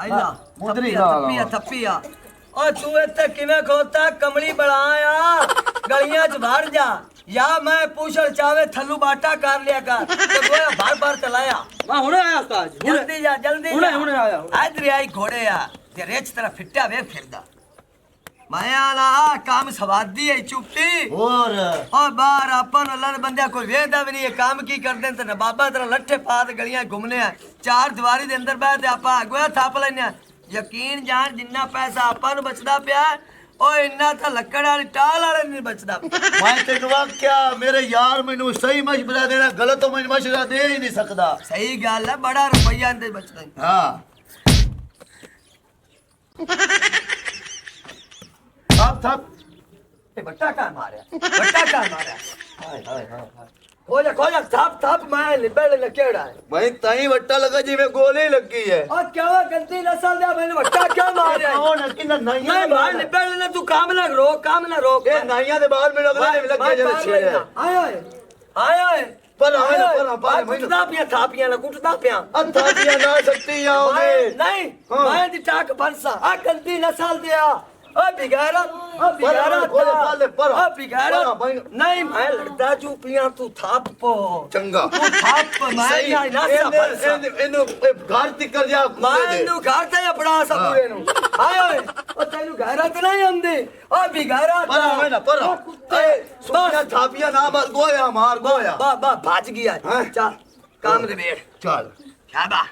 आइला मुंदरी थप्पिया थप्पिया ओ तू इत्थे किवें खोता कमली बड़ाया गलियां च बाहर जा या मैं पूछल चावे थल्लू बाटा कर लिया कर ते गोया बार बार चलाया मैं हुने आया उस्ताद जल्दी जा हुने आया इधर आई घोड़े आ ते रेच तरह फिट्टा वे फिरदा माया ना काम सवादी है चुप्पी और बाहर अपन अल्लाह बंदे कोई वेदा भी नहीं है काम की करदे ते नबाबा तरह लट्ठे पात गलियां घूमने आ चार दीवारी दे अंदर बैठ ते आपा गोया थाप लेने यकीन जान जिन्ना पैसा आपा नु बचदा पिया ओ इन्ना तो लक्कड़ वाली टाल वाले नहीं बचदा मैं तेनू क्या मेरे यार मैनू सही मशवरा देना गलत तो मैं मशवरा दे ही नहीं सकदा सही गल है बड़ा रुपया इंदे बचदा हां थप ए बट्टा का मारया हाय हाय हाय खोजा थाप थाप मैं लिबड़ लकेड़ा है भाई ताई वट्टा लगा जिਵੇਂ गोली लगी है और क्या गलती नसल दे मैंने वट्टा क्या मारया कौन है कि नाइयां नहीं मार लिबड़ ने तू काम ना रोक ए नाइयां दे बाल में अगले ने लगे जने छेड़े आए पर मैं कुटदा पिया थापियां ना कुटदा पिया थापियां ना सकती आओगे नहीं मैं दी टाक फरसा आ गलती नसल दिया ओ बिगाड़ा नहीं मैं लड़दा चुपियां तू थाप पो चंगा तू थाप मैं ना इनु घर तिकर जा मैं नु घर ते बड़ा सा पूरे नु आए ओए ओ तेनु घर ते नहीं आंदे ओ बिगाड़ा पर ए सुनिया थापियां ना गोया मार गोया बा भाज गया चल काम दे बेड़ चल शाबा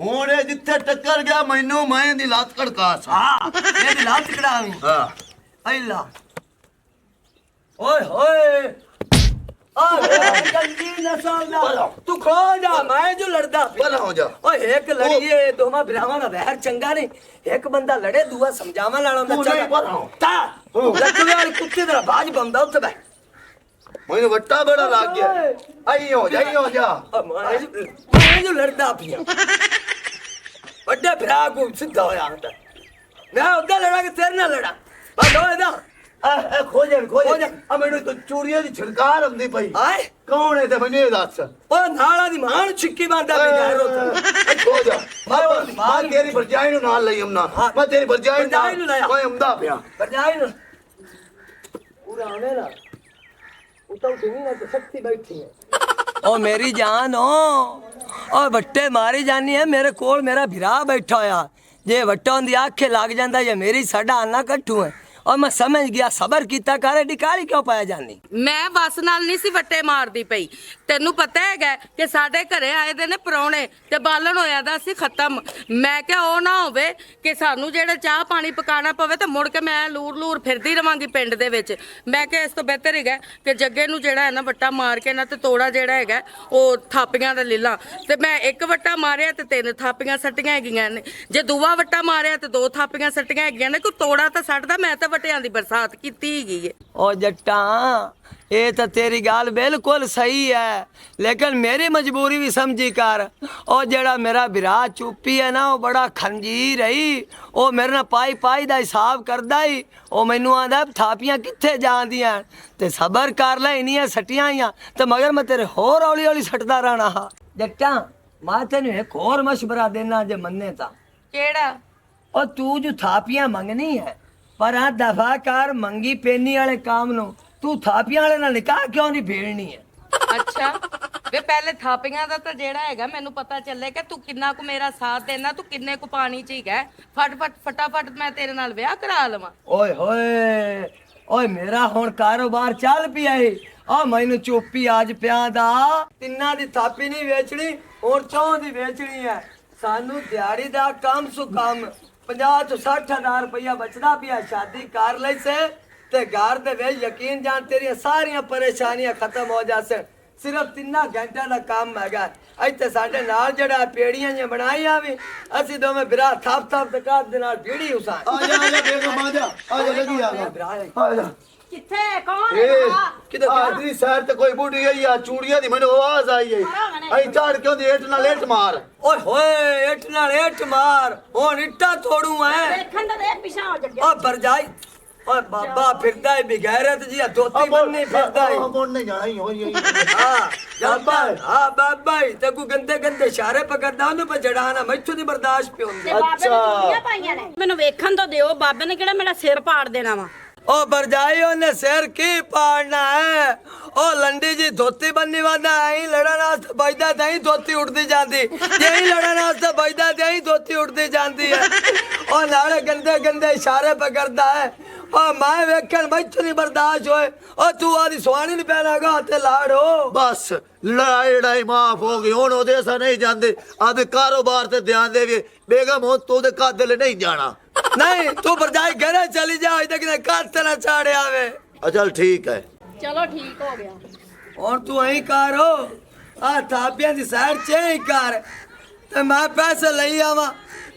ਹੁਣ ਜਿੱਥੇ ਟੱਕਰ ਗਿਆ ਮੈਨੂੰ ਮੈਂ ਦੀ ਲਾਤ ਕੜਕਾਸ ਹਾਂ ਇਹਦੀ ਲਾਤ ਕੜਾਵੀਂ ਹਾਂ ਅੱਲਾ ਓਏ ਹੋਏ ਆ ਗੰਦੀ ਨਸਲ ਦਾ ਤੂੰ ਖੋ ਜਾ ਮੈਂ ਜੋ ਲੜਦਾ ਪਰ ਹੋ ਜਾ ਓਏ ਇੱਕ ਲੜੀਏ ਦੋਵਾਂ ਭਰਾਵਾਂ ਦਾ ਵਹਿਰ ਚੰਗਾ ਨਹੀਂ ਇੱਕ ਬੰਦਾ ਲੜੇ ਦੂਆ ਸਮਝਾਵਾਂ ਲਾਣਾ ਹੁੰਦਾ ਚੰਗਾ ਤਾ ਲੱਕੜੀ ਵਾਲੀ ਕੁੱਤੇ ਦਾ ਬਾਜ ਬੰਦਾ ਉੱਥੇ ਬੈ ਮੈਨੂੰ ਵੱਟਾ ਬੜਾ ਲੱਗ ਗਿਆ ਆਈ ਹੋ ਜਾ ਮੈਂ ਜੋ ਲੜਦਾ ਪਿਆ ਵੱਡੇ ਭਰਾ ਕੋ ਸਿੱਧਾ ਹੋਇਆ ਹੁੰਦਾ ਮੈਂ ਉਹਦਾ ਲੜਾ ਕਿ ਤੇਰੇ ਨਾਲ ਲੜਾ ਆ ਲੋ ਇਹਦਾ ਖੋਜ ਆ ਮੈਨੂੰ ਤਾਂ ਚੂੜੀਆਂ ਦੀ ਛਿੜਕਾਰ ਹੁੰਦੀ ਪਈ ਆਏ ਕੌਣ ਹੈ ਤੇ ਮੈਨੂੰ ਇਹ ਦੱਸ ਉਹ ਨਾਲਾ ਦੀ ਮਾਂ ਨੂੰ ਛਿੱਕੀ ਬਾਂਦਾ ਵੀ ਗੈਰ ਉੱਥੇ ਖੋਜ ਮੈਂ ਤੇਰੀ ਭਰਜਾਈ ਨੂੰ ਨਾਲ ਲਈ ਆਉਣਾ ਮੈਂ ਤੇਰੀ ਭਰਜਾਈ ਨੂੰ ਲਾਇਆ ਮੈਂ ਆਉਂਦਾ ਪਿਆ ਭਰਜਾਈ ਨੂੰ ਪੂਰਾ ਆਣੇ ਨਾ ਉਤਾਂ ਕਿੰਨੀ ਨਾ ਤੇ ਸੱਤੀ ਬੈਠੀ ਹੈ ओ मेरी जान हो और वट्टे मारी जानी है मेरे कोल मेरा भिरा बैठा होया जे वट्टा उनकी आखे लग जाता ये मेरी साडा आना कट्ठू है और मैं समझ गया सबर कीता करे डिकाली क्यों पाया जानी मैं बस नाल नहीं सी वट्टे मारदी पई तेनू पता है कि साडे घरे आए दे ने परौणे ते बालन होया दा सी खत्म मैं क्या ओ ना होवे कि सानू जेड़ा चाह पानी पकाना पवे ते मुड़ के मैं लूर फिरदी रवांगी पिंड दे विच मैं क्या इस तो बेहतर है कि जग्गे नू जेड़ा है ना वट्टा मार के ना ते तोड़ा जेड़ा है ओ थापियां दा ले ला ते मैं एक वट्टा मारिया ते 3 थापियां सट्टियां हैगियां ने जे दूआ वट्टा मारिया ते 2 थापियां सट्टियां हैगियां ने कोई तोड़ा तां सट्टदा मैं तां वट्टियां दी बरसात कीती हैगी है ओ जट्टा ये तो तेरी गाल बिल्कुल सही है लेकिन मेरी मजबूरी भी समझी कर ओ जेड़ा मेरा बिरा चुप्पी है ना वो बड़ा खंजीर है ओ मेरे ना पाई दा हिसाब करदा ही ओ मैनू आंदा थापियां कित्थे जांदियां ते सबर कर ले इनियां सटियां आइयां ते मगर मैं तेरे होर हौली हौली सटदा रहना हा जट्टा मैं तेनू एक होर मशवरा देना जे मन्ने ता केड़ा ओ तू जो थापियां मंगनी है पर आ दफा कर मंगी पेनी वाले काम नु तू थापियां वाले नाल निकाह क्यों नहीं भेड़नी है अच्छा वे पहले थापियां दा तो जेड़ा हैगा मैनू पता चले कि तू किन्ना को मेरा साथ देना तू किन्ने को पानी च है फटाफट मैं तेरे नाल ब्याह करा लवां ओए होए ओए मेरा हुण कारोबार चल पिया है आ मैनू चुप्पी आज पिया दा तिन्ना दी थापी नहीं बेचनी हुण 4 दी बेचनी है सानू दिहाड़ी दा कम सु कम 50 ਤੋਂ 60,000 रुपया बचदा पिया शादी कर ले से ते घर दे वे यकीन जान तेरी सारियां परेशानियां खत्म हो जासे सिर्फ 3 घंटे का काम हैगा इत्थे साडे नाल जेड़ा पेड़ियां जे बनाईयां वी असि दोवें बिरा थाप ते काट दे नाल भीड़ी उसा आ जा बेगम आ जा लगी आ जा किथे कौन है किधर आदरी शहर ते कोई बूढ़ी आई आ चूड़ियां दी मैनू आवाज आई है आई चढ़ क्यों दी एट नाल एट मार ओए होए एट नाल एट मार हुन इट्टा तोड़ू है देखन दे पिछा हो जग ओ भरजाई ਓਏ ਬਾਬਾ ਫਿਰਦਾ ਹੈ ਬਗੈਰਤ ਜੀ ਧੋਤੀ ਬੰਨੀ ਫਿਰਦਾ ਹੈ ਮੋੜ ਨਹੀਂ ਜਾਣਾ ਹੀ ਹੋਈ ਹਾਂ ਬਾਬਾ ਤੇ ਕੋ ਗੰਦੇ ਗੰਦੇ ਇਸ਼ਾਰੇ ਪਕੜਦਾ ਉਹਨੂੰ ਪਛੜਾਣਾ ਮੈਥੋਂ ਦੀ ਬਰਦਾਸ਼ਤ ਪਿ ਹੁੰਦੀ ਮੈਨੂੰ ਵੇਖਣ ਤੋਂ ਦਿਓ ਬਾਬੇ ਨੇ ਕਿਹੜਾ ਮੇਰਾ ਸਿਰ ਪਾੜ ਦੇਣਾ ਵਾ ओ बरजाई ने सिर की पाड़ना है ओ लंडी जी धोती बननी वादा आई लड़न वास्ते बजदा तई धोती उड़दी जांदी यही लड़न वास्ते बजदा तई धोती उड़दी जांदी है ओ नाले गंदे गंदे इशारे पकड़दा है ओ मैं वेखण मैथों नहीं बर्दाश्त होए ओ तू आदी सुहानी नहीं पहनागा ते लाड़ो बस लड़ाई माफ हो गई हुण ओदे असां नहीं जांदे आदे कारोबार ते ध्यान देवे बेगम हो तो ओदे कादे ले नहीं जाना नहीं तू बरजाई घरे चली जा अज तक ने काते ना चाड़े आवे चल ठीक है ਚਲੋ ਠੀਕ ਹੋ ਗਿਆ और तू अही कर हो आ थापियां दी साइड चेंज कर ते मैं पैसे लई आवां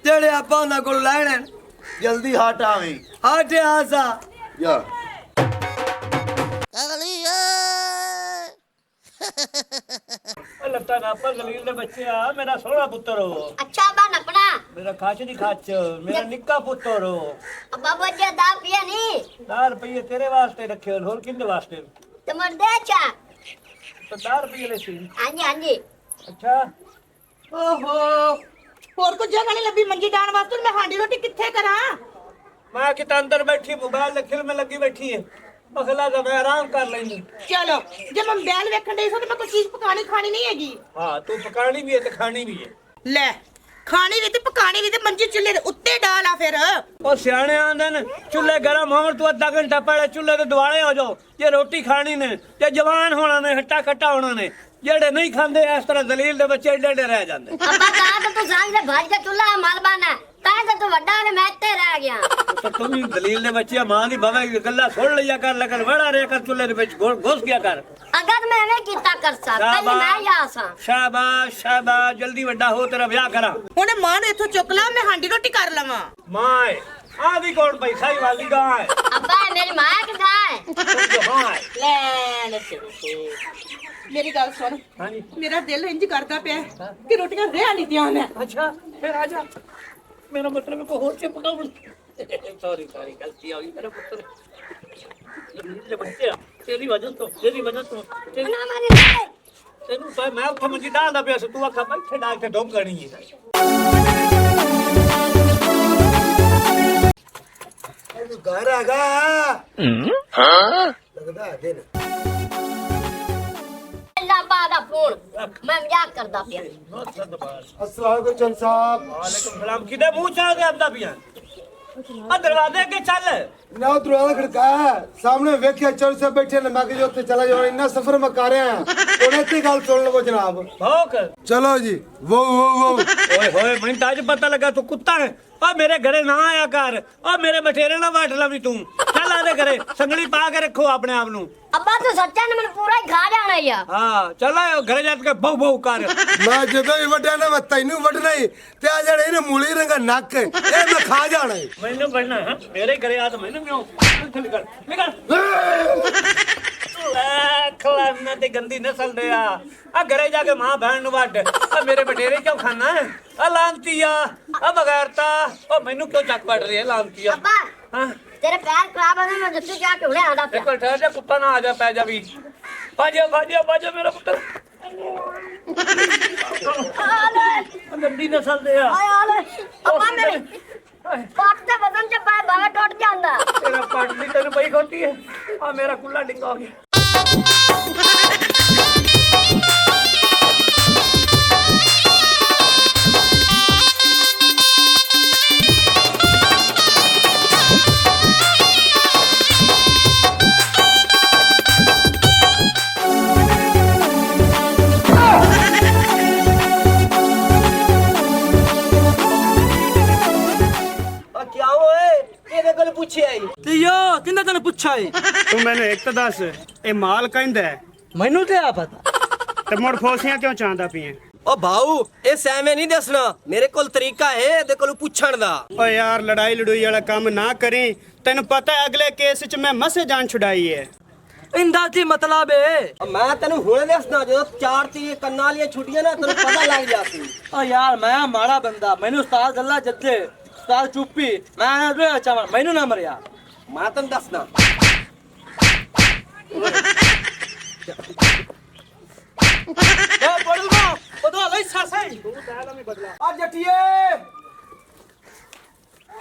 जेड़े आपां उन्हां कोल लैणे जल्दी हट आवी हटे आसा या ਲੱਤਾਂ ਨਾਪਾ ਜ਼ਲੀਲ ਦੇ ਬੱਚੇ ਆ ਮੇਰਾ ਸੋਹਣਾ ਪੁੱਤਰ ਹੋ अच्छा बन अपना ਮੇਰਾ ਖਾਚ ਦੀ ਖਾਚ ਮੇਰਾ ਨਿੱਕਾ ਪੁੱਤਰ ਹੋ अब बच्चे दा पिया नहीं 10 ਰੁਪਏ ਤੇਰੇ ਵਾਸਤੇ ਰੱਖੇ ਹੋਣ, ਹੋਰ ਕਿੰਦੇ ਵਾਸਤੇ तो मर दे अच्छा ਤਾਂ 10 ਰੁਪਏ ਲੈ ਸੀ हाँ जी हाँ जी ਅੱਛਾ ਓਹੋ ਹੋਰ ਕੁਝ ਜਗ੍ਹਾ ਨਹੀਂ ਲੱਭੀ ਮੰਜੀ ਡਾਣ ਵਾਸਤੇ ਮੈਂ ਹਾਂਡੀ ਰੋਟੀ ਕਿੱਥੇ ਕਰਾਂ ਮੈਂ ਕਿਤੇ ਅੰਦਰ ਬੈਠੀ ਮੋਬਾਈਲ ਦੇ ਫਿਲਮ ਲੱਗੀ ਬੈਠੀ ਹੈ ਅਗਲਾ ਤਾਂ ਮੈਂ ਆਰਾਮ ਕਰ ਲੈਂਦੀ ਚਲੋ ਜੇ ਮੈਂ ਬੈਲ ਵੇਖਣ ਡਈ ਸਾਂ ਤੇ ਮੈਂ ਕੋਈ ਚੀਜ਼ ਪਕਾਣੀ ਖਾਣੀ ਨਹੀਂ ਹੈਗੀ ਹਾਂ ਤੂੰ ਪਕਾਣੀ ਵੀ ਹੈ ਤੇ ਖਾਣੀ ਵੀ ਹੈ ਲੈ ਖਾਣੀ ਵੀ ਤੇ ਪਕਾਣੀ ਵੀ ਤੇ ਮੰਜੀ ਚੁੱਲ੍ਹੇ ਦੇ ਉੱਤੇ ਡਾਲ ਆ ਫਿਰ ਉਹ ਸਿਆਣੇ ਆਂਦੇ ਨੇ ਚੁੱਲ੍ਹੇ ਗਰਮ ਹੋਣ ਤੋਂ ਅੱਧਾ ਘੰਟਾ ਪਹਿਲੇ ਚੁੱਲ੍ਹੇ ਦੇ ਦੁਆਲੇ ਹੋ ਜਾਓ ਜੇ ਰੋਟੀ ਖਾਣੀ ਨੇ ਤੇ ਜਵਾਨ ਹੋਣਾ ਨੇ ਹੱਟਾ ਖੱਟਾ ਹੋਣਾ ਨੇ ਜਿਹੜੇ ਨਹੀਂ ਖਾਂਦੇ ਇਸ ਤਰ੍ਹਾਂ ਦਲੀਲ ਦੇ ਬੱਚੇ ਏਡੇ ਏਡੇ ਰਹਿ ਜਾਂਦੇ अब्बा कहा तो तू सांग से भाज का चूल्हा माल बना कहा तो तू वड्डा ने मैं इत्ते रह गया ਤਾਂ ਤੂੰ ਵੀ ਦਲੀਲ ਦੇ ਬੱਚੇ ਮਾਂ ਦੀ ਬਾਬਾ ਦੀ ਗੱਲਾਂ ਸੁਣ ਲਿਆ ਕਰ ਲੇਕਿਨ ਵੜਾ ਰਿਆ ਕਰ ਚੁੱਲ੍ਹੇ ਦੇ ਵਿੱਚ ਘੁਸ ਗਿਆ ਕਰ अगर मैंने कीता कर सा पहले मैं या सा ਸ਼ਾਬਾਸ਼ ਸ਼ਾਬਾਸ਼ ਜਲਦੀ ਵੱਡਾ ਹੋ ਤੇਰਾ ਵਿਆਹ ਕਰਾਂ ਹੁਣ ਮਾਂ ਨੂੰ ਇੱਥੋਂ ਚੁੱਕ ਲਾ ਮੈਂ ਹਾਂਡੀ ਰੋਟੀ ਕਰ ਲਵਾਂ ਮਾਂ ਆ ਵੀ ਕੌਣ ਪਈ ਸਾਈ ਵਾਲੀ ਗਾਂ ਹੈ अब्बा मेरी माँ किधर है ਤੂੰ ਜੋ ਹਾਂ ਹੈ। ਲੈ ਲੈ ਮੇਰੀ ਗੱਲ ਸੁਣ ਹਾਂਜੀ ਮੇਰਾ ਦਿਲ ਇੰਜ ਕਰਦਾ ਪਿਆ ਕਿ ਰੋਟੀਆਂ ਰਹਿ ਨਹੀਂ ਦੀਆਂ ਨੇ ਅੱਛਾ ਫਿਰ ਆ ਜਾ ਮੇਰਾ ਮਤਲਬ ਕੋ ਹੋਰ ਚਿਪਕਾ ਸੌਰੀ ਗਲਤੀ ਆ ਗਈ ਮੇਰਾ ਪੁੱਤਰ ਦਲੀਲ ਦੇ ਬੱਚੇ ਤੇਰੀ ਵਜ੍ਹਾ ਤੋਂ ना मारी ले ਤੈਨੂੰ ਤਾਂ ਮੈਂ ਉੱਥੇ ਮੰਜੀ ਡਾਲਦਾ ਪਿਆ ਸੀ ਤੂੰ ਆਖਾ ਬੈਠੇ ਡਾਲ ਕੇ ਡੁੱਬ ਗਣੀ ਹੈ घर आगा हाँ लगदा है दिन अल्लाह बादा फोन मैं मजाक करदा पिया अस्सलाम वालेकुम चंद साहब ਵਾਲੇਕੁਮ ਸਲਾਮ ਕਿਦੇ ਮੂੰਹ ਚਾਹ ਕੇ ਆਂਦਾ ਪਿਆ ਆ ਦਰਵਾਜ਼ੇ ਅੱਗੇ ਚੱਲ ਨਾ ਦਰਵਾਜ਼ਾ ਖੜਕਾਇਆ ਸਾਹਮਣੇ ਵੇਖਿਆ ਚੌਰ ਸਾਹਿਬ ਬੈਠੇ ਨੇ ਮੈਂ ਕਿ ਉੱਥੇ ਚਲਾ ਜਾਵਾਂ ਇੰਨਾ ਸਫ਼ਰ ਮੈਂ ਕਰ ਰਿਹਾ ਹੁਣ ਇੱਥੇ ਗੱਲ ਸੁਣ ਲਵੋ ਜਨਾਬ ਭੌਕ ਚਲੋ ਜੀ ਵੋ ਓਏ ਹੋਏ ਮੈਨੂੰ ਤਾਂ ਅੱਜ ਪਤਾ ਲੱਗਾ ਤੂੰ ਕੁੱਤਾ ਹੈ ਆ ਮੇਰੇ ਘਰੇ ਨਾ ਆਇਆ ਕਰ ਆ ਮੇਰੇ ਬਠੇਰੇ ਨਾ ਵਾਟ ਲਵੀ ਤੂੰ ਚੱਲ ਆਦੇ ਘਰੇ ਸੰਗਲੀ ਪਾ ਕੇ ਰੱਖੋ ਆਪਣੇ ਆਪ ਨੂੰ अब्बा तू सच्चा ने मैंने पूरा ही खा जाना या ਹਾਂ ਚੱਲ ਆਇਓ ਘਰੇ ਜਾ ਕੇ ਬਹੁ ਬਹੁ ਕਰ ਮੈਂ ਜਦੋਂ ਵੀ ਵੱਡਿਆ ਨਾ ਮੈਂ ਤੈਨੂੰ ਵੱਢਣਾ ਹੀ ਤੇ ਆ ਜਿਹੜੇ ਇਹਨੇ ਮੂਲੀ ਰੰਗਾ ਨੱਕ ਇਹ ਮੈਂ ਖਾ ਜਾਣਾ ਈ। ਮੈਨੂੰ ਬਣਨਾ ਹੈ ਮੇਰੇ ਘਰੇ ਆ ਤਾਂ ਮੈਨੂੰ ਕਿਉਂ ਨਿਕਲ ਨਿਕਲ ਖਲਾਨਾ ਤੇ ਗੰਦੀ ਨਸਲ ਦੇ ਆ ਘਰੇ ਜਾ ਕੇ ਮਾਂ ਭੈਣ ਨੂੰ ਵੱਢ ਆ ਮੇਰੇ ਬਟੇਰੇ ਕਿਉਂ ਖਾਣਾ ਆ ਲਾਂਤੀਆ ਆ ਬਗੈਰਤਾ ਉਹ ਮੈਨੂੰ ਕਿਉਂ ਚੱਕ ਪੜ ਰਹੀ ਹੈ ਲਾਂਤੀਆ अब्बा ਹਾਂ तेरे पैर खराब है मैं जत्तू जाके उन्हें आंदा एक बार ठहर जा कुत्ता ना आ जा पै जा भी भाजा मेरा पुत्र गंदी नस्ल दे आए आले अब्बा मेरे पाट से बदन से पैर बाहर टूट जांदा तेरा पट भी तेन पई खोटी है आ मेरा कुल्ला डिंगा हो गया क्या होए ਇਹਦੇ ਕੋਲ ਪੁੱਛਿਆ ਈ ਤੇ ਯੋ ਕਿੰਨਾ ਤੈਨੂੰ ਪੁੱਛਾ ਏ ਤੂੰ ਮੈਨੂੰ ਇੱਕ ਤਾਂ ਦੱਸ ਇਹ ਮਾਲ ਕਹਿੰਦਾ ਹੈ ਮੈਨੂੰ ਤੇ ਆ ਪਤਾ ਤੇ ਮੁੜ ਫੋਸੀਆਂ ਕਿਉਂ ਚਾਹੁੰਦਾ ਪਈਆਂ ਓ ਭਾਊ ਇਹ ਸੈਵੇਂ ਨਹੀਂ ਦੱਸਣਾ ਮੇਰੇ ਕੋਲ ਤਰੀਕਾ ਹੈ ਇਹਦੇ ਕੋਲ ਪੁੱਛਣ ਦਾ ਓ ਯਾਰ ਲੜਾਈ ਲੜੂਈ ਵਾਲਾ ਕੰਮ ਨਾ ਕਰੀ ਤੈਨੂੰ ਪਤਾ ਹੈ ਅਗਲੇ ਕੇਸ 'ਚ ਮੈਂ ਮਸੇ ਜਾਨ ਛੁਡਾਈ ਹੈ ਇੰਦਾ ਕੀ ਮਤਲਬ ਏ ਮੈਂ ਤੈਨੂੰ ਹੁਣ ਦੱਸਦਾ ਜਦੋਂ ਚਾਰ ਤੀ ਕੰਨਾਂ ਵਾਲੀਆਂ ਛੁੱਟੀਆਂ ਨਾ ਤੈਨੂੰ ਪਤਾ ਲੱਗ ਜਾਸੀ ਓ ਯਾਰ ਮੈਂ ਮਾੜਾ ਬੰਦਾ ਮੈਨੂੰ ਉਸਤਾਦ ਗੱਲਾਂ ਜੱਦੇ ਉਸਤਾਦ ਚੁੱਪੀ ਮੈਂ ਨਾ ਚਾਹਾਂ ਮੈਨੂੰ ਨਾ ਮਰਿਆ ਮੈਂ ਤੈਨੂੰ ਦੱਸਦਾ ਬੜੂਗਾ ਬਦਲਾ ਲਈ ਸਾਸੇ ਆ ਜੱਟੀਏ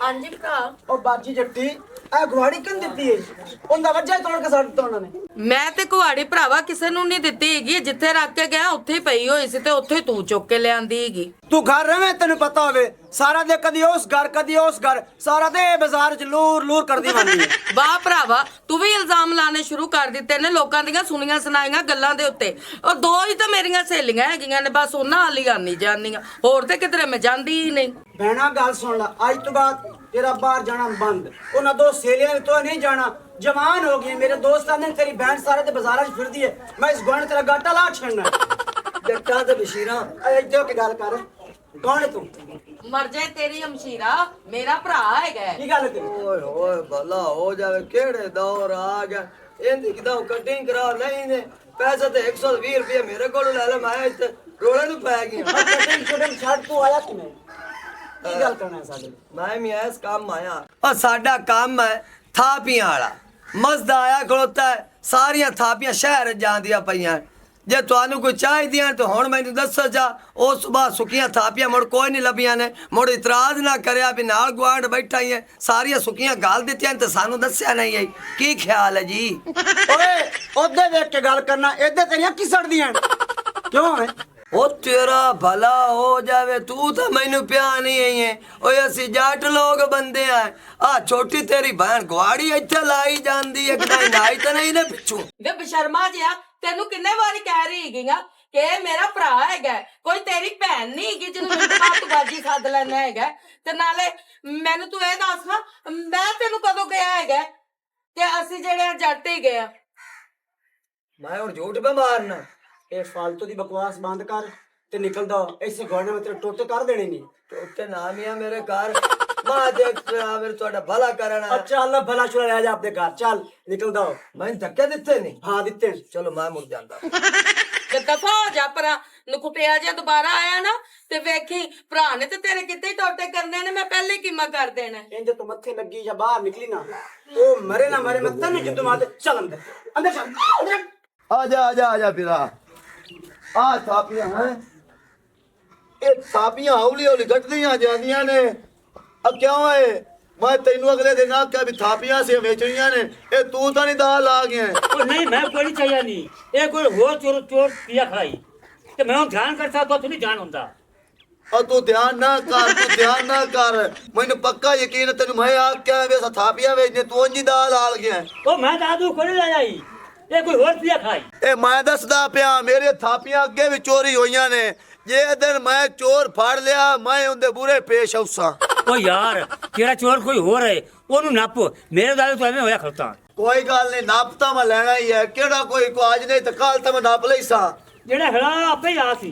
ਹਾਂਜੀ ਭਰਾ ਉਹ ਬਾਜੀ ਜੱਟੀ ਇਹ ਗੁਹਾੜੀ ਕਿੰਨ ਦਿੱਤੀ ਏ ਉਹਦਾ ਵੱਜਾ ਹੀ ਤੋੜ ਕੇ ਸੱਟ ਦਿੱਤਾ ਉਹਨਾਂ ਨੇ ਮੈਂ ਤੇ ਕੁਹਾੜੀ ਭਰਾਵਾ ਕਿਸੇ ਨੂੰ ਨਹੀਂ ਦਿੱਤੀ ਹੈਗੀ, ਜਿੱਥੇ ਰੱਖ ਕੇ ਗਿਆ ਉੱਥੇ ਹੀ ਪਈ ਹੋਈ ਸੀ ਤੇ ਉੱਥੇ ਹੀ ਤੂੰ ਚੁੱਕ ਕੇ ਲਿਆਂਦੀ ਹੈਗੀ। ਤੂੰ ਘਰ ਰਵੇਂ ਤੈਨੂੰ ਪਤਾ ਹੋਵੇ ਸਾਰਾ ਦੇ ਕਦੀ ਉਸ ਘਰ ਕਦੀ ਉਸ ਘਰ ਸਾਰਾ ਦੇ ਬਾਜ਼ਾਰ ਚ ਲੂਰ ਲੂਰ ਕਰਦੀ ਬੰਦੀ ਹੈ ਵਾਹ ਭਰਾਵਾ, ਤੂੰ ਵੀ ਇਲਜ਼ਾਮ ਲਾਣੇ ਸ਼ੁਰੂ ਕਰ ਦਿੱਤੇ ਨੇ ਲੋਕਾਂ ਦੀਆਂ ਸੁਣੀਆਂ ਸੁਣਾਈਆਂ ਗੱਲਾਂ ਦੇ ਉੱਤੇ। ਔਰ ਦੋ ਹੀ ਤਾਂ ਮੇਰੀਆਂ ਸਹੇਲੀਆਂ ਹੈਗੀਆਂ ਨੇ, ਬਸ ਉਹਨਾਂ ਹਾਲੀ ਆਨੀ ਜਾਂਦੀਆਂ, ਹੋਰ ਤੇ ਕਿਧਰੇ ਮੈਂ ਜਾਂਦੀ ਹੀ ਨਹੀਂ। ਭੈਣਾ ਗੱਲ ਸੁਣ ਲੈ ਅੱਜ ਤੋਂ ਬਾਅਦ तेरा बाहर जाना बंद ਉਹਨਾਂ ਦੋ ਸਹੇਲੀਆਂ ਨੇ तो नहीं जाना जवान हो गई मेरे दोस्त ने तेरी बहन सारे ते बाजार च फिरदी है मैं इस गाने तेरा गाटा ला छड़ना जट्टा ते बशीरा इधर के गल कर कौन है तू ਮਰ ਜਾਏ ਤੇਰੀ ਹਮਸ਼ੀਰਾ, ਮੇਰਾ ਭਰਾ ਹੈਗਾ। की गल तेरी ਓਏ ਓਏ ਭਲਾ ਹੋ ਜਾਵੇ, ਕਿਹੜੇ ਦੌਰ ਆ ਗਿਆ। ਇਹਦੀ ਕਿਦਾਂ ਕਟਿੰਗ ਕਰਾ ਨਹੀਂ ਨੇ ਪੈਸੇ ਤੇ 120 ਰੁਪਏ ਮੇਰੇ ਕੋਲ ਲੈ ਲੈ, ਮੈਂ ਇੱਥੇ ਰੋਲੇ ਨੂੰ ਪੈ ਗਿਆ। कटिंग छोटे छाड़ तू आया कि नहीं की गल करना है साडे ਮੈਂ ਵੀ ਇਸ ਕੰਮ ਆਇਆ। ਔਰ ਸਾਡਾ ਕੰਮ ਹੈ ਥਾਪੀਆਂ ਵਾਲਾ। ਮਸਦਾ ਆਇਆ ਖਲੋਤਾ ਹੈ, ਸਾਰੀਆਂ ਥਾਪੀਆਂ ਸ਼ਹਿਰ ਜਾਂਦੀਆਂ ਪਈਆਂ। ਜੇ ਤੁਹਾਨੂੰ ਕੋਈ ਚਾਹੀਦੀਆਂ ਤਾਂ ਹੁਣ ਮੈਨੂੰ ਦੱਸੋ ਜਾ। ਉਸ ਸੁਬਾਹ ਸੁੱਕੀਆਂ ਥਾਪੀਆਂ ਮੁੜ ਕੋਈ ਨਹੀਂ ਲੱਭੀਆਂ ਨੇ। ਮੁੜ ਇਤਰਾਜ਼ ਨਾ ਕਰਿਆ ਵੀ ਨਾਲ ਗੁਆਂਢ ਬੈਠਾ ਹੀ ਹੈ, ਸਾਰੀਆਂ ਸੁੱਕੀਆਂ ਗਾਲ ਦਿੱਤੀਆਂ ਤੇ ਸਾਨੂੰ ਦੱਸਿਆ ਨਹੀਂ ਹੈ। ਕੀ ਖਿਆਲ ਹੈ ਜੀ? ਓਏ ਉਹਦੇ ਵੇਖ ਕੇ ਗੱਲ ਕਰਨਾ ਇਹਦੇ ਤੇਰੀਆਂ ਕੀ ਸੜਦੀਆਂ ਕਿਉਂ ਹੈ ਉਹ ਤੇਰਾ ਭਲਾ ਹੋ ਜਾਵੇ, ਤੂੰ ਤਾਂ ਮੈਨੂੰ ਪਿਆ ਨਹੀਂ ਆਈ ਹੈ। ਓਏ ਅਸੀਂ ਜੱਟ ਲੋਕ ਬੰਦੇ ਆ ਛੋਟੀ ਤੇਰੀ ਭੈਣ ਗੁਆੜੀ ਇੱਥੇ ਲਾਈ ਜਾਂਦੀ ਹੈ, ਕਦਾਈ ਨਾਈ ਤਾਂ ਨਹੀਂ ਨੇ ਪਿੱਛੋਂ। ਵੇ ਬਸ਼ਰਮਾ ਜਿਆ, ਤੈਨੂੰ ਕਿੰਨੇ ਵਾਰੀ ਕਹਿ ਰਹੀ ਹੈਗੀ ਆ ਕਿ ਇਹ ਮੇਰਾ ਭਰਾ ਹੈਗਾ, ਕੋਈ ਤੇਰੀ ਭੈਣ ਨਹੀਂ ਹੈਗੀ ਜਿਹਨੂੰ ਮਿੰਟ ਬਾਜੀ ਸੱਦ ਲੈਣਾ ਹੈਗਾ। ਤੇ ਨਾਲੇ ਮੈਨੂੰ ਤੂੰ ਇਹ ਦੱਸ ਨਾ, ਮੈਂ ਤੈਨੂੰ ਕਦੋਂ ਕਿਹਾ ਹੈਗਾ ਕਿ ਅਸੀਂ ਜਿਹੜੇ ਜੱਟ ਹੀ ਗਏ ਆ? ਮੈਂ ਹੁਣ ਝੂਠ ਪੇ ਮਾਰਨਾ। ਇਹ ਫालतू ਦੀ ਬਕਵਾਸ ਬੰਦ ਕਰ ਤੇ ਨਿਕਲ ਜਾ ਇਸੇ ਗਾਣੇ ਵਿੱਚ ਤੇਰੇ ਟੋਟੇ ਕਰ ਦੇਣੇ ਨਹੀਂ ਉੱਤੇ ਨਾਮ ਹੀ ਆ ਮੇਰੇ ਘਰ। ਮਾਂ ਦੇਖ ਮੇਰੇ ਤੁਹਾਡਾ ਭਲਾ ਕਰਨਾ। ਅੱਛਾ ਅੱਲਾ ਭਲਾ ਚੁਰਾ ਲੈ ਜਾ ਆਪਣੇ ਘਰ ਚੱਲ ਨਿਕਲ ਜਾ ਮੈਂ ਧੱਕੇ ਦਿੱਤੇ ਨਹੀਂ। ਹਾਂ ਦਿੱਤੇ ਚਲੋ ਮੈਂ ਮੁੜ ਜਾਂਦਾ। ਤੇ ਦਫਾ ਹੋ ਜਾ ਪਰਾਂ, ਨੁਕਟਿਆ ਜਿਹਾ ਦੁਬਾਰਾ ਆਇਆ ਨਾ ਤੇ ਵੇਖੀ ਭਰਾ ਨੇ ਤੇ ਤੇਰੇ ਕਿਤੇ ਟੋਟੇ ਕਰਨੇ ਨੇ, ਮੈਂ ਪਹਿਲੇ ਕੀਮਾ ਕਰ ਦੇਣਾ। ਇੰਜ ਤੋਂ ਮੱਥੇ ਲੱਗੀ ਜਾਂ ਬਾਹਰ ਨਿਕਲੀ ਨਾ ਉਹ ਮਰੇ ਨਾ ਮਰੇ ਮੈਂ ਤੈਨੂੰ ਜਿੱਦੋਂ ਮਾਰ ਚੱਲ ਅੰਦਰ ਅੰਦਰ ਚੱਲ ਅੰਦਰ ਆ ਜਾ ਫਿਰਾ ਆ ਥਾਪੀਆਂ ਹੈ ਇਹ ਥਾਪੀਆਂ ਹੌਲੀ ਹੌਲੀ ਘਟਦੀਆਂ ਜਾਂਦੀਆਂ ਨੇ। ਆ ਕਿਉਂ ਹੈ ਮੈਂ ਤੈਨੂੰ ਅਗਲੇ ਦਿਨ ਆਖਿਆ ਵੀ ਥਾਪੀਆਂ ਸੇ ਵੇਚਣੀਆਂ ਨੇ, ਇਹ ਤੂੰ ਤਾਂ ਨਹੀਂ ਦਾ ਲਾ ਗਿਆ। ਉਹ ਨਹੀਂ ਮੈਂ ਕੋਈ ਨਹੀਂ ਚਾਹਿਆ ਨਹੀਂ, ਇਹ ਕੋਈ ਹੋਰ ਚੋਰ ਚੋਰ ਪਿਆ ਖੜਾਈ ਤੇ ਮੈਂ ਹੁਣ ਧਿਆਨ ਕਰਦਾ ਤਾਂ ਤੂੰ ਨਹੀਂ ਜਾਣ ਹੁੰਦਾ। और तू ध्यान ना कर मैंने पक्का यकीन है तेन मैं आख्या वे थापिया वेचने तू जी दाल आल गया ਉਹ ਮੈਂ ਦਾਦੂ ਕੋਈ ਲੈ ਆਈ, ਇਹ ਕੋਈ ਹੋਰ ਪਿਆ ਖਾਈ। ए मैं दसदा पिया मेरे थापियां अगे भी चोरी होईयां ने, जे दिन मैं चोर फाड़ लिया मैं उनदे बुरे पेश आउसा। ਉਹ ਯਾਰ ਤੇਰਾ ਚੋਰ ਕੋਈ ਹੋਰ ਹੈ, ਉਹਨੂੰ ਨੱਪ, ਮੇਰੇ ਦਾਦੂ ਤੋਂ ਐਵੇਂ ਹੋਇਆ ਖੜਤਾ। कोई गल नहीं नापता मैं लेना ही है, केड़ा कोई को आज नहीं तो कल तो मैं नाप लई सा। ਜਿਹੜਾ ਖੜਾ ਆਪੇ ਹੀ ਆ ਸੀ।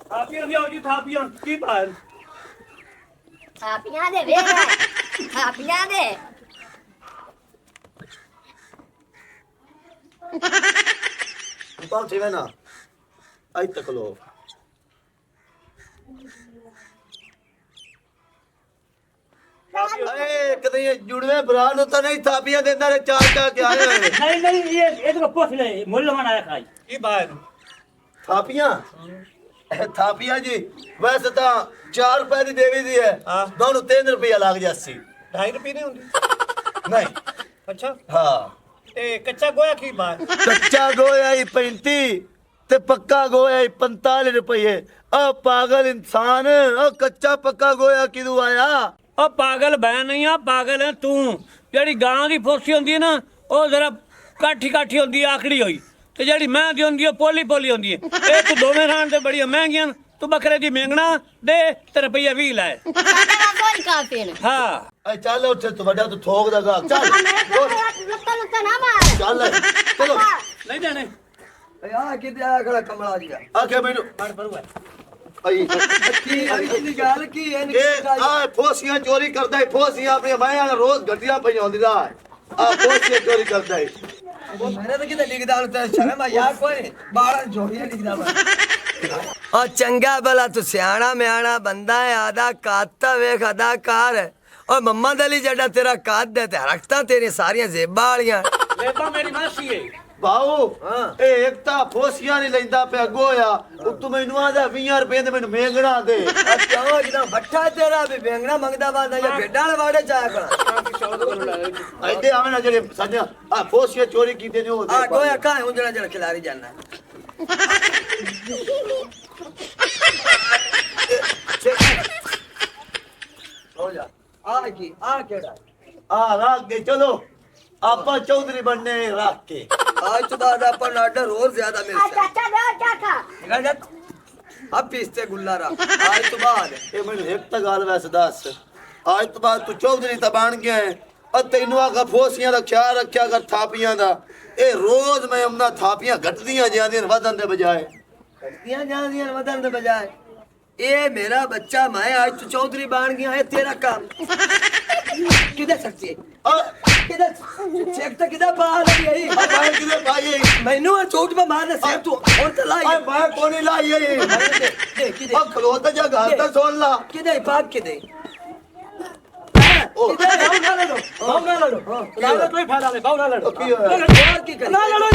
ਥਾਪੀਆਂ ਲਿਆਓ ਜੀ ਥਾਪੀਆਂ, ਕੀ ਭਾਲ ਥਾਪੀਆਂ ਦੇ ਵੇਖ ਥਾਪੀਆਂ ਦੇ बाल थे ना आई तक लो अरे कदे ये जुड़वे भरा नु तो नहीं थापियां देंदा रे चार के आए हुए ਨਹੀਂ ਨਹੀਂ ਇਹ ਤਾਂ ਪੁੱਛ ਲੈ, ਮੁੱਲ ਲਵਾਣ ਆਇਆ ਖਾਈ। ਕੀ ਭਾਲ थापियां जी वैसे तो 4 रुपए दी देवी दी है, दोनों 3 रुपया लग जासी। 2.5 ਰੁਪਏ ਨਹੀਂ ਹੁੰਦੀ। नहीं ਅੱਛਾ हाँ ਤੇ ਕੱਚਾ ਗੋਇਆ ਕੀ ਬਾਤ? कच्चा गोया ही 35 ते पक्का गोया ही 45 रुपये। ओ पागल इंसान, ओ कच्चा पक्का गोया किदू आया? ਉਹ ਪਾਗਲ ਬੈਨ ਨਹੀਂ ਆ, ਪਾਗਲ ਹੈ ਤੂੰ। ਜਿਹੜੀ ਗਾਂ ਦੀ ਫੋਸੀ ਹੁੰਦੀ ਹੈ ਨਾ ਉਹ ਜ਼ਰਾ ਕਾਠੀ ਹੁੰਦੀ ਆ, ਆਖੜੀ ਹੋਈ, ਤੇ ਜਿਹੜੀ ਮੈਂ ਦੀ ਹੁੰਦੀ ਹੈ ਪੋਲੀ ਹੁੰਦੀ ਹੈ। ਇਹ ਤੂੰ ਦੋਵੇਂ ਖਾਣ ਤੇ ਬੜੀਆਂ ਮਹਿੰਗੀਆਂ, ਤੂੰ ਬੱਕਰੇ ਦੀ ਮੇਂਗਣਾ ਦੇ ਤੇ ਰੁਪਈਆ 20 ਲੈ। ਸਾਡਾ ਕੋਈ ਕਾਫੀ ਨਹੀਂ। ਹਾਂ ए चल उठ तू बड़ा तू ठोक दगा चल ਲੱਤਾਂ ਨਾ ਮਾਰ। चल चलो ਨਹੀਂ ਦੇਣੇ। ਆ ਕਿਤੇ ਆ ਖੜਾ ਕਮਲਾ ਜੀ आके मैनू ਫੜ ਫੜੂਆ आई ਕੀ ਇਹਦੀ ਗੱਲ ਕੀ ਹੈ? ए आ फोसियां चोरी करदा है, फोसियां अपनी मैं रोज गड्डियां पई होंदी दा आ फोसियां चोरी करदा है। मैंने तो किते लिखदा हूं ते शर्म आ यार, कोई बाहर जोड़ियां लिखदा मैं। और चंगा भला तू सियाना म्याना बंदा है, आदा काता वेख अदाकार है। ਓਏ ਮੰਮਾ ਦੇ ਲਈ ਜਿਹੜਾ ਤੇਰਾ ਕੱਦ ਹੈ ਤੇ ਹਰਕਤਾਂ ਤੇਰੀਆਂ ਸਾਰੀਆਂ ਜ਼ੇਬਾਂ ਵਾਲੀਆਂ। ਲੇਬਾ ਮੇਰੀ ਮਾਸੀ ਹੈ। ਬਾਉ ਹਾਂ। ਇਹ ਇੱਕ ਤਾਂ ਫੋਸੀਆਂ ਨਹੀਂ ਲੈਂਦਾ ਪਿਆ ਗੋਇਆ ਤੂੰ ਮੈਨੂੰ ਆਂਦਾ 20 ਰੁਪਏ ਤੇ ਮੈਨੂੰ ਮੇਂਗਣਾ ਦੇ। ਅੱਛਾ ਉਹ ਜਿਹੜਾ ਭੱਠਾ ਤੇਰਾ ਵੀ ਬੈਂਗਣਾ ਮੰਗਦਾ ਵਾਦਾ ਜਾਂ ਭੇਡਾਂ ਵਾਲੇ ਵਾੜੇ ਚ ਆਇਆ ਕਰਾਂ। ਐਡੇ ਆਵੇਂ ਨਾ ਜਿਹੜੇ ਸਾਡੇ ਆ ਫੋਸੀਆਂ ਚੋਰੀ ਕੀਤੇ ਨੇ ਉਹ ਦੇ ਆ ਗੋਇਆ ਕਾਹ ਹੁੰਜਣਾ ਜਿਹੜਾ ਖਿਲਾਰੀ ਜਾਣਾ। ਹੋ ਜਾ ਆ ਕੀ ਆ ਕਿਹੜਾ ਆ ਰੱਖ ਕੇ ਚਲੋ ਆਪਾਂ ਚੌਧਰੀ ਬਣਨੇ ਰੱਖ ਕੇ। आज तो बाद अपन ऑर्डर और ज्यादा आ मिलता चाचा दे चाचा है। अब पीसते गुल्लारा आज तो बाद ਇਹ ਮੈਨੂੰ ਇੱਕ ਤਾਂ ਗੱਲ ਵੈਸੇ ਦੱਸ ਅੱਜ ਤੋਂ ਬਾਅਦ ਤੂੰ ਚੌਧਰੀ ਤਾਂ ਬਣ ਗਿਆ ਹੈ ਆ ਤੈਨੂੰ ਆਖਾ ਫੋਸੀਆਂ ਦਾ ਖਿਆਲ ਰੱਖਿਆ ਕਰ ਥਾਪੀਆਂ ਦਾ। ਇਹ ਰੋਜ਼ ਮੈਂ ਉਹਨਾਂ ਥਾਪੀਆਂ ਘਟਦੀਆਂ ਜਾਂਦੀਆਂ ਵਧਣ ਦੇ ਬਜਾਏ। दिया जा दिया वतन के बजाय ये मेरा बच्चा मैं आज तो चौधरी बन गया है तेरा काम किधर सकती है किधर चेक तो किधर बाहर है यही ਮੈਂ ਕਿਤੇ ਭਾਈ मैनू और चोट पे मारने से तू और तो लाई ਓਏ ਮੈਂ ਕੋਣੀ ਲਾਈ ਏ दे किधर ਆ ਖਲੋਤਾ ਜਾ ਗੱਲ ਤਾਂ ਸੁਣ ਲਾ। किधर बाप किधर ਉਹ किधर ना लड़ो ना लड़ो ਲਾਲਾ ਕੋਈ ਫਾਇਦਾ ਨਹੀਂ ਬਾਉ ਨਾ ਲੜ ਕੀ ਹੋਇਆ और की कर ਨਾ ਲੜੋ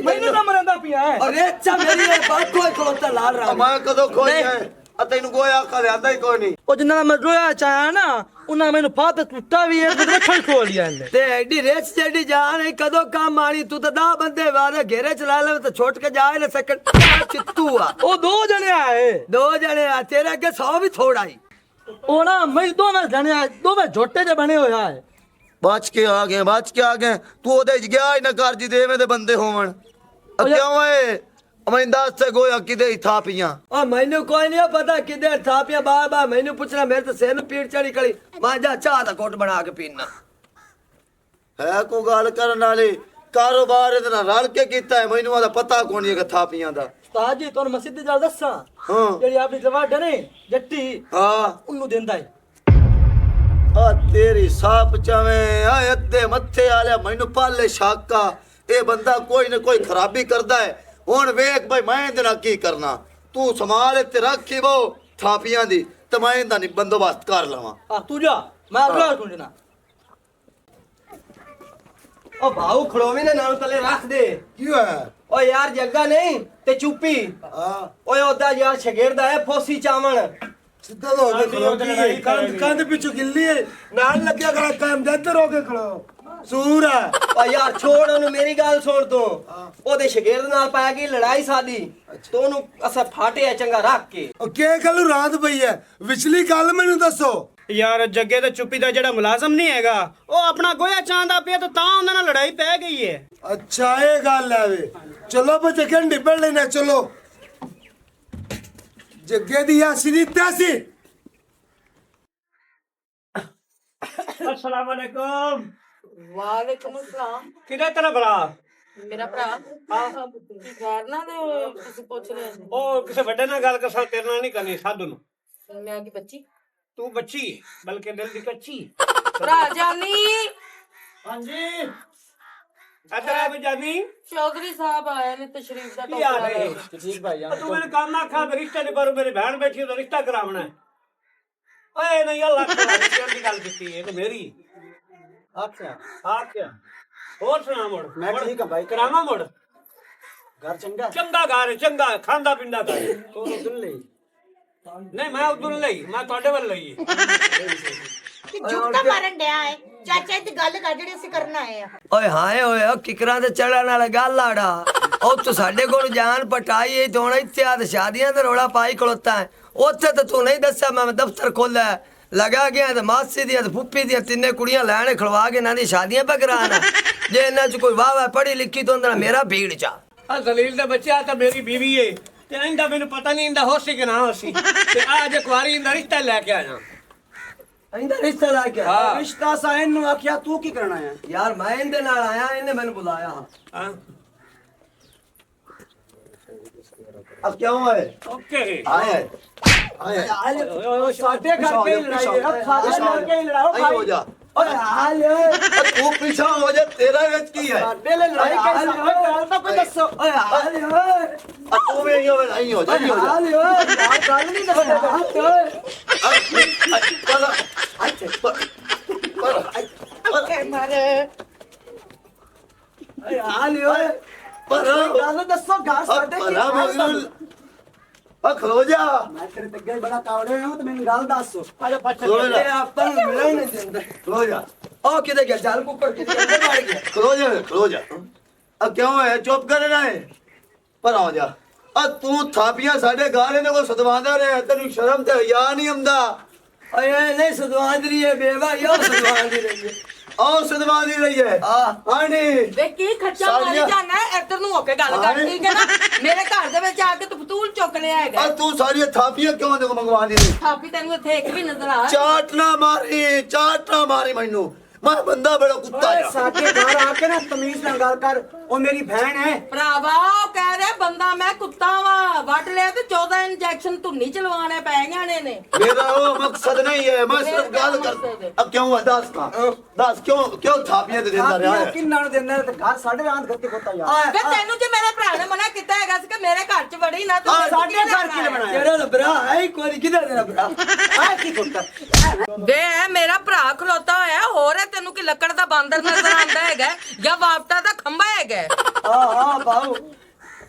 ਮੈਨੂੰ ਤਾਂ ਮਰਦਾ ਪਿਆ ਹੈ और अच्छा मेरी बात कोई खलोता लाल रहा ਮੈਂ ਕਦੋਂ ਖੋਈ ਹੈ ਆ ਤੈਨੂੰ ਕੋਈ ਆਖਾ ਲਿਆਂਦਾ ਹੀ ਕੋਈ ਨਹੀਂ। ਉਹ ਜਿੰਨਾ ਮੈਂ ਰੋਇਆ ਚਾਹਿਆ ਨਾ ਉਹਨਾਂ ਮੈਨੂੰ ਫਾਤ ਟੁੱਟਾ ਵੀ ਹੈ ਤੇ ਰੱਖਣ ਖੋਲ ਲਿਆ ਇਹਨੇ ਤੇ ਐਡੀ ਰੇਚ ਜਿਹੜੀ ਜਾਨ ਹੈ ਕਦੋਂ ਕੰਮ ਆਣੀ ਤੂੰ ਤਾਂ 10 ਬੰਦੇ ਵਾਦੇ ਘੇਰੇ ਚਲਾ ਲੈ ਤੇ ਛੋਟ ਕੇ ਜਾ ਨਾ ਸਕਣ ਚਿੱਤੂ ਆ ਉਹ ਦੋ ਜਣੇ ਆਏ ਦੋ ਜਣੇ ਆ ਤੇਰੇ ਅੱਗੇ 100 ਵੀ ਥੋੜਾ ਹੀ ਉਹ ਨਾ ਮੈਂ ਦੋਵੇਂ ਜਣੇ ਆਏ ਦੋਵੇਂ ਝੋਟੇ ਜੇ ਬਣੇ ਹੋਇਆ ਹੈ ਬਚ ਕੇ ਆ ਗਏ ਤੂੰ ਉਹਦੇ ਚ ਗਿਆ ਹੀ ਨਾ ਕਰ ਜੀ ਦੇਵੇਂ ਦੇ ਬੰਦੇ ਹੋਵਣ ਆ ਕਿਉਂ ਏ ਮੈਂ ਦੱਸ ਤੇ ਗੋਇਆ ਕਿਦੇ ਹੀ ਥਾਪੀਆਂ। ਆ ਮੈਨੂੰ ਕੋਈ ਨਹੀਂ ਪਤਾ ਕਿਧਰ ਥਾਪਿਆ ਬਾਬਾ ਮੈਨੂੰ ਪੁੱਛਣਾ ਮੇਰੇ ਤੇ ਸਿਰ ਨੂੰ ਪੀੜ ਚੜੀ ਕਲੀ ਮੈਂ ਜਾ ਚਾਹ ਦਾ ਘੁੱਟ ਬਣਾ ਕੇ ਪੀਣਾ ਹੈ ਕੋ ਗੱਲ ਕਰਨ ਵਾਲੇ ਕਾਰੋਬਾਰ ਇਹਦੇ ਨਾਲ ਰਲ ਕੇ ਕੀਤਾ ਹੈ ਮੈਨੂੰ ਉਹਦਾ ਪਤਾ ਕੋਈ ਨਹੀਂ ਕਿ ਥਾਪੀਆਂ ਦਾ। ਉਸਤਾਦ ਜੀ ਤੁਹਾਨੂੰ ਮੈਂ ਸਿੱਧੀ ਗੱਲ ਦੱਸਾਂ ਹਾਂ ਜਿਹੜੀ ਆਪਣੀ ਜਵਾਡ ਨੇ ਜੱਟੀ ਹਾਂ ਉਹਨੂੰ ਦਿੰਦਾ ਹੈ ਆ ਤੇਰੀ ਸਾਪ ਚਾਵੇਂ ਆ ਅੱਧੇ ਮੱਥੇ ਵਾਲਿਆ ਮੈਨੂੰ ਪਾਲੇ ਸ਼ਾਕਾ ਇਹ ਬੰਦਾ ਕੋਈ ਨਾ ਕੋਈ ਖਰਾਬੀ ਕਰਦਾ ਹੈ। ਹੁਣ ਵੇਖ ਭਾਈ ਮੈਂ ਇਹਦੇ ਨਾਲ ਕੀ ਕਰਨਾ ਤੂੰ ਸੰਭਾਲ ਤੇ ਰੱਖੀ ਵੋ ਥਾਪੀਆਂ ਦੀ ਤੇ ਮੈਂ ਇਹਦਾ ਨਹੀਂ ਬੰਦੋਬਸਤ ਕਰ ਲਵਾਂ। ਆ ਤੂੰ ਜਾ ਮੈਂ ਆਪਣਾ ਸੁਣਨਾ ਉਹ ਭਾਉ ਖੜੋਵੇਂ ਨੇ ਨਾਲ ਤਲੇ ਰੱਖ ਦੇ ਕੀ ਹੋਇਆ ਓ ਯਾਰ ਜੱਗਾ ਨਹੀਂ ਤੇ ਚੁੱਪੀ ਹਾਂ ਓਏ ਉਹਦਾ ਯਾਰ ਸ਼ਗਿਰਦਾ ਹੈ ਫੋਸੀ ਚਾਵਣ ਸਿੱਧਾ ਹੋ ਕੇ ਖਲੋ ਕੰਧ ਪਿੱਛੋਂ ਗਿੱਲੀ ਹੈ ਨਾਲ ਲੱਗਿਆ ਕਰ ਕੰਮ ਦੇ ਇੱਧਰ ਹੋ ਕੇ ਖਲੋ ਸੂਰ ਹੈ ਓ ਯਾਰ ਛੋੜ ਉਹਨੂੰ ਮੇਰੀ ਗੱਲ ਸੁਣ ਤੂੰ ਉਹਦੇ ਸ਼ਗਿਰਦ ਨਾਲ ਪੈ ਗਈ ਲੜਾਈ ਸਾਡੀ ਤੇ ਉਹਨੂੰ ਅਸਾਂ ਫਾਟਿਆ ਚੰਗਾ ਰੱਖ ਕੇ ਉਹ ਕੀ ਗੱਲ ਰਾਤ ਪਈ ਹੈ ਵਿਚਲੀ ਗੱਲ ਮੈਨੂੰ ਦੱਸੋ ਯਾਰ ਜੱਗੇ ਤੇ ਚੁੱਪੀ ਦਾ ਜਿਹੜਾ ਮੁਲਾਜ਼ਮ ਨਹੀਂ ਹੈਗਾ ਉਹ ਆਪਣਾ ਗੋਇਆ ਚਾਂਦਾ ਪਿਆ ਤਾਂ ਉਹਨਾਂ ਨਾਲ ਲੜਾਈ ਪੈ ਗਈ ਹੈ। ਅੱਛਾ ਇਹ ਗੱਲ ਹੈ ਵੇ ਚਲੋ ਬੱਚੇ ਕੰਡੀ ਪੜ ਲੈਣਾ ਚਲੋ ਜੱਗੇ ਦੀ ਆਸੀ ਦੀ ਤਾਸੀ अस्सलाम वालेकुम। ਵਾਲੇਕੁਮ ਅਸਲਾਮ ਕਿਹਦਾ ਤੇਰਾ ਭਰਾ? ਮੇਰਾ ਭਰਾ ਹਾਂ ਖੈਰ ਨਾ ਨੇ ਤੁਸੀਂ ਪੁੱਛ ਰਹੇ ਸੀ ਉਹ ਕਿਸੇ ਵੱਡੇ ਨਾਲ ਗੱਲ ਕਰ ਤੇਰੇ ਨਾਲ ਨਹੀਂ ਕਰਨੀ ਸਾਧੂ ਨੂੰ। ਮੈਂ ਕੀ ਬੱਚੀ ਤੂੰ ਬੱਚੀ ਬਲਕਿ ਦਿਲ ਦੀ ਕੱਚੀ। ਭਰਾ ਜਾਨੀ ਹਾਂਜੀ ਇੱਧਰ ਆ ਵੀ ਜਾਨੀ ਚੌਧਰੀ ਸਾਹਿਬ ਆਏ ਨੇ ਤਸ਼ਰੀਫ ਦਾ ਕੀ ਹਾਲ ਹੈ? ਠੀਕ ਭਾਈ ਤੂੰ ਮੈਨੂੰ ਕੰਮ ਆਖਾ ਵੀ ਰਿਸ਼ਤੇ ਦੇ ਬਾਰੇ ਮੇਰੀ ਭੈਣ ਬੈਠੀ ਉਹਦਾ ਰਿਸ਼ਤਾ ਕਰਾਉਣਾ ਹੈ। ਓਏ ਨਹੀਂ ਅੱਲਾ ਦੀ ਗੱਲ ਕੀਤੀ ਇਹ ਤਾਂ ਮੇਰੀ ਆਖਿਆ ਹੋਰ ਸੁਣਾ ਮੁੜ ਮੈਂ ਠੀਕ ਹਾਂ ਭਾਈ। ਕਰਾਵਾਂ ਮੁੜ ਘਰ ਚੰਗਾ ਚੰਗਾ ਘਰ ਚੰਗਾ ਖਾਂਦਾ ਪੀਂਦਾ ਘਰ ਤੂੰ ਉਧਰ ਲਈ ਨਹੀਂ ਮੈਂ ਉਧਰ ਲਈ ਮੈਂ ਤੁਹਾਡੇ ਵੱਲ ਲਈ ਕਿ ਝੁਕਤਾ ਮਾਰਨ ਡਿਆ ਹੈ ਚਾਚਾ ਇਹ ਤੇ ਗੱਲ ਕਰ ਜਿਹੜੀ ਅਸੀਂ ਕਰਨ ਆਏ ਆ ਓਏ ਹਾਏ ਓਏ ਉਹ ਕਿਕਰਾਂ ਤੇ ਚੜਨ ਵਾਲਾ ਗੱਲ ਆੜਾ ਉਹ ਤੂੰ ਸਾਡੇ ਕੋਲ ਜਾਨ ਪਟਾਈ ਏ ਹੁਣ ਇੱਥੇ ਆ ਤੇ ਸ਼ਾਦੀਆਂ ਦਾ ਰੋਲਾ ਪਾਈ ਖਲੋਤਾ ਹੈ ਉੱਥੇ ਤਾਂ ਤੂੰ ਨਹੀਂ ਦੱਸਿਆ ਮੈਂ ਦਫ਼ਤਰ ਖੋਲਿਆ ਲਗਾ ਗਿਆ ਤੇ ਮਾਸੀ ਦੀਆਂ ਤੇ ਫੁੱਫੀ ਦੀਆਂ ਤਿੰਨੇ ਕੁੜੀਆਂ ਲੈਣੇ ਖਲਵਾ ਕੇ ਇਹਨਾਂ ਦੀ ਸ਼ਾਦੀਆਂ ਪਾ ਕਰਾਣਾ ਜੇ ਇਹਨਾਂ ਚ ਕੋਈ ਵਾਹ ਪੜ੍ਹੀ ਲਿਖੀ ਤੋਂ ਅੰਦਰ ਮੇਰਾ ਭੀੜ ਚਾ ਆ ਜ਼ਲੀਲ ਦਾ ਬੱਚਾ ਤਾਂ ਮੇਰੀ ਬੀਵੀ ਏ ਤੇ ਇਹਦਾ ਮੈਨੂੰ ਪਤਾ ਨਹੀਂ ਇਹਦਾ ਹੋਸੀ ਕਿ ਨਾ ਹੋਸੀ ਤੇ ਆ ਜੇ ਕੁਆਰੀ ਇਹਦਾ ਰਿਸ਼ਤਾ ਲੈ ਕੇ ਆਇਆ ਇਹਦਾ ਰਿਸ਼ਤਾ ਲਾ ਕੇ ਹਾਂ। ਰਿਸ਼ਤਾ ਸਾਇਨ ਨੂੰ ਆਖਿਆ ਤੂੰ ਕੀ ਕਰਨਾ ਹੈ ਯਾਰ ਮੈਂ ਇਹਦੇ ਨਾਲ ਆਇਆ ਇਹਨੇ ਮੈਨੂੰ ਬੁਲਾਇਆ ਹਾਂ अब क्या हुआ है ਓਕੇ आए ਸਾਡੇ ਘਰ ਕੇ ਲੜਾਈ ਹੈ ਖਾਦੇ ਨਾਲ ਕੇ ਲੜਾਓ आई हो जा ਓਏ ਹਾਲ ਓਏ तू पीछा हो जा तेरा वेच की है ਸਾਡੇ ਲਈ ਲੜਾਈ ਕੇ ਗੱਲ ਤਾਂ ਕੋਈ ਦੱਸੋ ਓਏ ਹਾਲ ਓਏ अब तू भी नहीं हो जा नहीं हो जा ਹਾਲ ਓਏ ਯਾਰ ਗੱਲ ਨਹੀਂ ਦੱਸਦਾ ਓਏ चल ਹੋਲੀ ਓਏ ਪਰਾਂ ਗੱਲ ਦੱਸੋ ਘਰ ਸਾਡੇ ਕੀ ਪਰਾਂ ਹਾਲ ਮਗਰ ਆ ਖਲੋ ਜਾ ਮੈਂ ਤੇਰੇ ਤੇ ਅੱਗੇ ਬੜਾ ਕਾਵੜੇ ਹਾਂ ਤੇ ਮੈਨੂੰ ਗੱਲ ਦੱਸ ਆ ਜਾ ਫੱਟ ਖਲੋ ਜਾ ਇਹ ਆਪਾਂ ਨੂੰ ਮਿਲਣ ਨਹੀਂ ਦਿੰਦਾ ਖਲੋ ਜਾ ਉਹ ਕਿਤੇ ਗਿਆ ਜਲ ਕੁੱਕੜ ਕਿਤੇ ਅੰਦਰ ਵੜ ਗਿਆ ਖਲੋ ਜਾ ਆ ਕਿਉਂ ਹੈ ਚੁੱਪ ਕਰ ਰਹਾ ਹੈ ਪਰ ਆ ਜਾ ਆ ਤੂੰ ਥਾਪੀਆਂ ਸਾਡੇ ਗਾਲੇ ਨੇ ਕੋ ਸਦਵਾਉਂਦਾ ਰਿਹਾ ਤੈਨੂੰ ਸ਼ਰਮ ਤੇ ਹਿਆ ਨਹੀਂ ਆਉਂਦਾ ਓਏ ਨਹੀਂ ਸਦਵਾਂਦਰੀ ਹੈ ਬੇਵਾ ਯੋ ਸਦਵਾਂਦੀ ਰਹੀ ਹੈ ਆਹ ਸਦਵਾਉਂਦੀ ਰਹੀ ਹੈ ਆ ਆਣੀ ਵੇ ਕੀ ਖੱਚਾ ਮਾਰੀ ਸਾਰੀਆਂ- ਜਾਣਾ ਇੱਧਰ ਨੂੰ ਹੋ ਕੇ ਗੱਲ ਕਰ ਹਾਏ। ਠੀਕ ਹੈ ਨਾ ਮੇਰੇ ਘਰ ਦੇ ਵਿੱਚ ਆ ਕੇ ਤੂੰ ਫਤੂਲ ਚੁੱਕ ਲਿਆ ਹੈਗਾ ਆ ਤੂੰ ਸਾਰੀਆਂ ਥਾਪੀਆਂ ਕਿਉਂ ਦੇ ਮੰਗਵਾਉਂਦੀ ਨੇ ਥਾਪੀ ਤੈਨੂੰ ਇੱਥੇ ਇੱਕ ਵੀ ਨਜ਼ਰ ਆ ਚਾਟ ਨਾ ਮਾਰੀ ਮੈਨੂੰ ਮੈਂ ਬੰਦਾ ਬੜਾ ਕੁੱਤਾ ਓਏ ਜਾ ਸਾਡੇ ਘਰ ਆ ਕੇ ਨਾ ਤਮੀਜ਼ ਨਾਲ ਗੱਲ ਕਰ ਉਹ ਮੇਰੀ ਭੈਣ ਹੈ ਭਰਾਵਾ ਉਹ ਕਹਿ ਰਿਹਾ ਬੰਦਾ ਮੈਂ ਕੁੱਤਾ ਵਾਂ ਵੱਢ ਲਿਆ ਤੇ 14 ਇੰਜੈਕਸ਼ਨ ਧੁੰਨੀ ਚਲਵਾਣੇ ਪੈ ਗਏ ਨੇ ਮੇਰਾ ਉਹ ਮਕਸਦ ਨਹੀਂ ਹੈ ਮੈਂ ਸਿਰਫ ਗੱਲ ਕਰ ਅਬ ਕਿਉਂ ਹੈ ਦੱਸ ਕਿਉਂ ਥਾਪੀਆਂ ਤੇ ਦਿੰਦਾ ਰਿਹਾ ਹੈ ਕਿੰਨਾਂ ਨੂੰ ਦਿੰਦਾ ਤੇ ਘਰ ਸਾਡੇ ਆਂਦ ਕਰਕੇ ਖੋਤਾ ਯਾਰ ਵੇ ਤੈਨੂੰ ਜੇ ਮੇਰੇ ਭਰਾ ਨੇ ਮਨਾ ਕੀਤਾ ਹੈਗਾ ਸੀ ਕਿ ਮੇਰੇ ਘਰ 'ਚ ਵੜੀ ਨਾ ਤੂੰ ਸਾਡੇ ਘਰ ਕੀ ਬਣਾਇਆ ਤੇਰਾ ਤਾਂ ਭਰਾ ਹੈ ਹੀ ਕੋਈ ਕਿਹਦਾ ਤੇਰਾ ਭਰਾ ਆ ਕੀ ਖੋਤਾ ਵੇ ਮੇਰਾ ਭਰਾ ਖਲੋਤਾ ਹੋਇਆ ਹੋਰ ਹੈ ਤੈਨੂੰ ਕਿ ਲੱਕੜ ਦਾ ਬਾਂਦਰ ਨਜ਼ਰ ਆਉਂਦਾ ਹੈਗਾ ਜਾਂ ਵਾਪਤਾ ਦਾ ਖੰਭਾ ਹੈਗਾ ਆ ਬਾਉ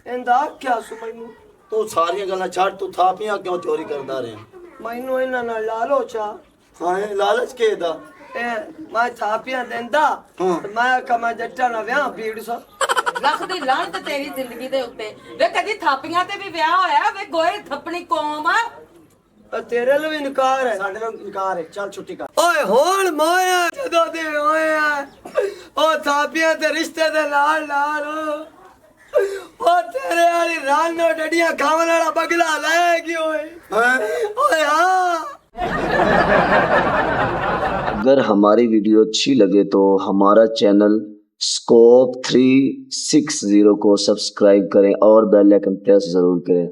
ਇਹਦਾ ਕਿਆ ਸੁ ਮੈਨੂੰ ਤੂੰ ਸਾਰੀਆਂ ਗੱਲਾਂ ਛੱਡ ਤੂੰ ਥਾਪੀਆਂ ਕਿਉਂ ਚੋਰੀ ਕਰਦਾ ਰਿਹਾ ਮੈਨੂੰ ਇਹਨਾਂ ਨਾਲ ਲਾਲੋ ਚਾ ਹਾਂ ਇਹ ਲਾਲਚ ਕੇ ਦਾ ਇਹ ਮੈਂ ਥਾਪੀਆਂ ਦਿੰਦਾ ਤੇ ਮੈਂ ਕਮਾ ਜੱਟਾਂ ਨਾਲ ਵਿਆਹ ਭੀੜ ਸਾ ਲੱਖ ਦੀ ਲਾਹਨਤ ਤੇਰੀ ਜ਼ਿੰਦਗੀ ਦੇ ਉੱਤੇ ਵੇ ਕਦੀ ਥਾਪੀਆਂ ਤੇ ਵੀ ਵਿਆਹ ਹੋਇਆ ਵੇ ਗੋਏ ਥੱਪਣੀ ਕੌਮ ਆ ਤੇਰੇ ਲਈ ਵੀ ਇਨਕਾਰ ਹੈ ਸਾਡੇ ਨਾਲ ਇਨਕਾਰ ਹੈ ਚੱਲ ਛੁੱਟੀ ਕਰ ਓਏ ਹੁਣ ਮੋਇਆ ਜਦੋਂ ਦੇ ਹੋਏ ਆ ਉਹ ਥਾਪੀਆਂ ਤੇ ਰਿਸ਼ਤੇ ਦੇ ਨਾਲ ਉਹ ਤੇਰੇ ਵਾਲੀ ਰਾਨੋ ਡੜੀਆਂ ਖਾਵਣ ਵਾਲਾ ਬਗਲਾ ਲੈ ਗਈ ਓਏ ਓਏ हाँ अगर हमारी वीडियो अच्छी लगे तो हमारा चैनल स्कोप 360 को सब्सक्राइब करें और बेल आइकन प्रेस जरूर करें।